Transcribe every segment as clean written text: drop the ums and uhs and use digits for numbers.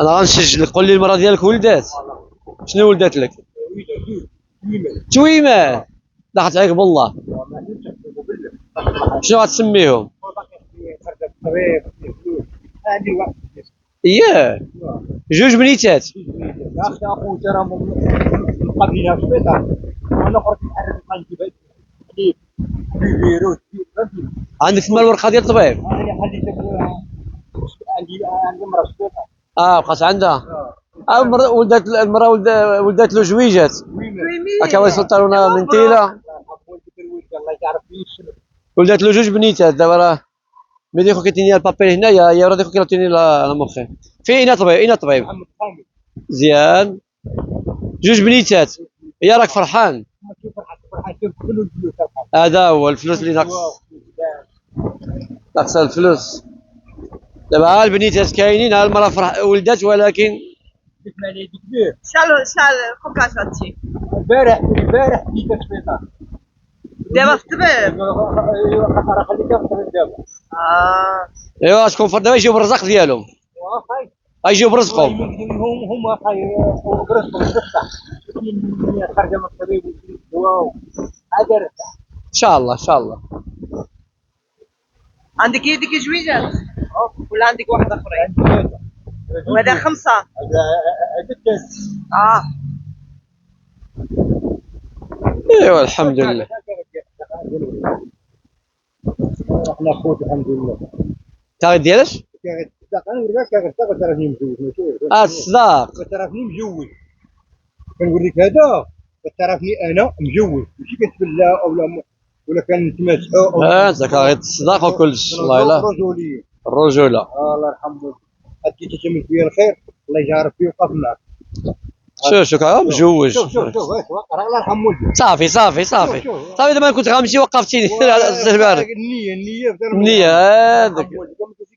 انا غنسجلك. قول لي المراه ديالك ولدات؟ شنو ولدات لك؟ تويمه. ضحكت عليك بالله. شنو غتسميهم؟ اييه جوج بنيتات. يا اخي اخوتي راه من القبيله في السبيطار، وانا خرجت نحرك نجيب كليب فيروس فهمتي. عندك تما الورقه ديال الطبيب؟ انا خليتها عندي مرة في السبيطار. بقات عندها. ولدات المراه ولدات له جويجات. هكا الله يسلطونا من تيله. الله يعرف فيه. ولدات له جوج بنيتات. دابا راه ملي خوك كيتيني البابيل هنايا يا ولادي خوك كيعطيني لا مخي. فين طبيب؟ اين طبيب؟ محمد حامد. مزيان. جوج بنيتات. يا راك فرحان. هذا هو الفلوس اللي ناقص. ناقص الفلوس. دابا ها البنيتات كاينين، ها المراه ولدات ولكن شحال فوقاش هادشي؟ البارح جيت السبيطار دابا في الطبيب. راه خليتها في الطبيب دابا. ايوا شكون فرد دابا يجيو بالرزق ديالهم. يجيو برزقهم. هم برزقهم بصح خارجه من الطبيب ويجيب الدواء عاد يرتاح. ان شاء الله ان شاء الله. عندك يديك جويجات ولا عندك واحد اخرين؟ وهذا 5. هذا الثالث. ايوا الحمد لله. احنا خوت الحمد لله. التاريخ ديالاش؟ انا نوريك كاغي تراني مزوج ماشي. الصداق. تراني مزوج. كنوريك هذا تراني انا مزوج ماشي كتبلا ولا كنتماسحو. انت كاغي الصداق وكلش. الله يلا. الرجوليه. الرجوله. الله يرحمه. هادي تتمنى فيا الخير الله يجعل فيه وقف معك. شوف مجوج. شوف راه الله يرحم والديك. صافي دابا كنت غنمشي وقفتيني على الزهبار. النية هذاك.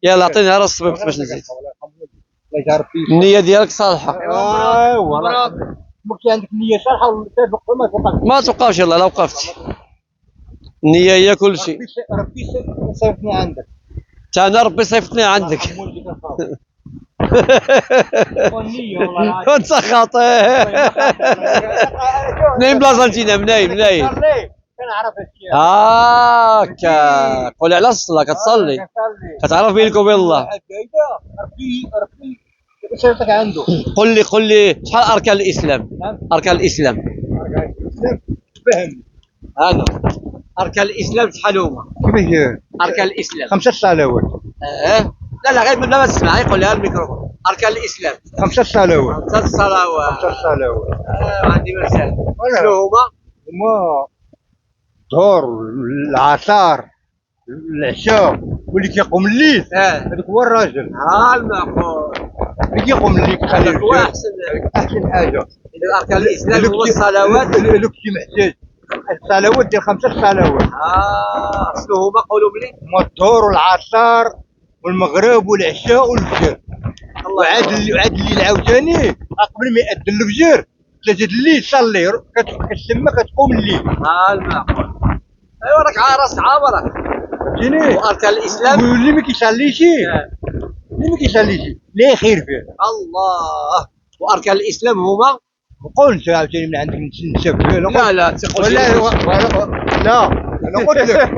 يلا عطيني راس الطبيب باش نزيد. الله يجعل فيه. النية ديالك صالحة. ايوا مكي عندك نية صالحة وتوقف ما توقفش. ما توقفش يلا لا وقفت. النية هي كل شيء. ربي صيفطني عندك. انا ربي صيفطني عندك. كنت سخاطي. منين بلاصه انتينا؟ منين كنعرف هادشي. هاكا قولي على الصلاة كتصلي كتعرف بينك وبين الله. ربي صيفطك عنده. قل لي شحال اركان الاسلام؟ اركان الاسلام فهم انا اركان الاسلام شحال هما؟ كيفاش اركان الاسلام 5 صلوات. لا غير لا تسمع يقول لها الميكروفون. اركان الاسلام 5 صلوات. 5 صلوات. 5 صلوات. عندي مثال. شنو هما الظهر العصر العشاء واللي كيقوم الليل هذاك هو الراجل. المعقول. اللي كيقوم الليل كيخلي هو احسن حاجه. اذا اركان الاسلام هو الصلوات. لو كنتي محتاج الصلوات ديال 5 صلوات. شنو هما قولوا بلي؟ هما الظهر والعصر والمغرب والعشاء والفجر. وعاد الليل عاوتاني قبل ما يأذن الفجر 3 الليل صلي كتسمى كتقوم الليل. المعقول. ايوا راك راسك عابرك. فهمتيني. واركان الاسلام واللي ما كيصليش لا خير فيه. الله. واركان الاسلام هما؟ قول انت عاوتاني من عندك نسب. لا تقول لا انا قلت لك